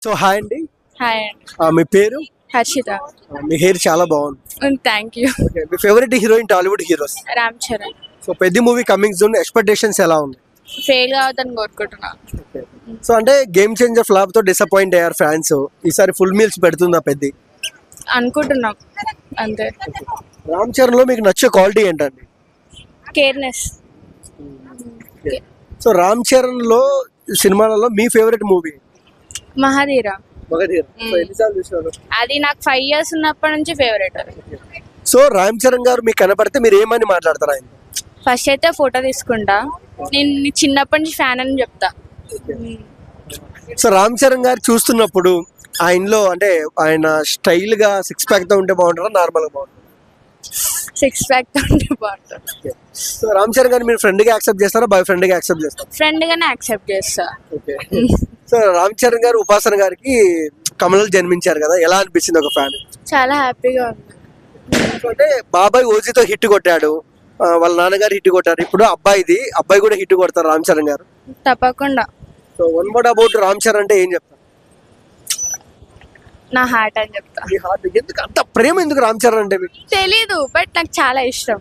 So hi అండి. Hi అండి. మీ పేరు? హర్షిత. మీ హెయిర్ చాలా బాగుంది. Thank you. Okay, me favourite heroine Tollywood heroes? Ram Charan. So పెద్ద మూవీ కమింగ్ జూన్, ఎక్స్పెక్టేషన్స్ ఎలా ఉంది? ఫెయిల్ కావద్దని కోరుకుంటున్నా. సో అంటే గేమ్ చేంజర్ ఫ్లాప్ తో డిసప్పాయింట్ అయ్యారు ఫ్యాన్స్. ఈసారి ఫుల్ మీల్స్ పెడుతుందా పెద్ద? అనుకుంటున్నాం అంతే. రామ్ చరణ్ లో మీకు నచ్చే క్వాలిటీ ఏంటండి? కేర్నెస్. సో రామ్ చరణ్ లో సినిమాలలో మీ ఫేవరెట్ మూవీ? మహాధీర. మగధీర. సో ఎన్నిసార్లు చూసినారు? అది నాకు 5 years ఉన్నప్పటి నుంచి ఫేవరెట్. సో రామ్ చరణ్ గారు మీకు కనపడితే మీరు ఏమని మాట్లాడతారు ఆయన? ఫస్ట్ అయితే ఫోటో తీసుకుంటా. నేను నీ చిన్నప్పటి నుంచి ఫ్యాన్ అని చెప్తా. సో రామ్ చరణ్ గారు చూస్తున్నప్పుడు ఆయనలో అంటే ఆయన స్టైల్ గా సిక్స్ ప్యాక్ తో ఉంటే బాగుంటారా, నార్మల్ గా బాగుంటారా? 6 pack ఉంటే బాగుంటుంది. సో రామ్ చరణ్ గారు మీరు ఫ్రెండ్ గా యాక్సెప్ట్ చేస్తారా, బాయ్ ఫ్రెండ్ గా యాక్సెప్ట్ చేస్తారా? ఫ్రెండ్ గానే యాక్సెప్ట్ చేస్తా. సో రామ్ చరణ్ గారు ఉపాసన గారికి కమలలు జన్మించారు కదా, ఎలా అనిపించింది ఒక ఫ్యాన్? చాలా హ్యాపీగా ఉంది. అంటే బాబాయ్ ఓజీతో హిట్ కొట్టాడు, వాళ్ళ నాన్నగారు హిట్ కొట్టారు, ఇప్పుడు అబ్బాయి కూడా హిట్ కొడతారు రామ్ చరణ్ గారు. తప్పకుండా. So one word about Ram Charan అంటే ఏం చెప్తారు? నా హార్ట్ అని చెప్తా. మీ హార్ట్. ఎందుకు అంత ప్రేమ, ఎందుకు రామ్ చరణ్ అంటే మీకు? తెలీదు, బట్ నాకు చాలా ఇష్టం.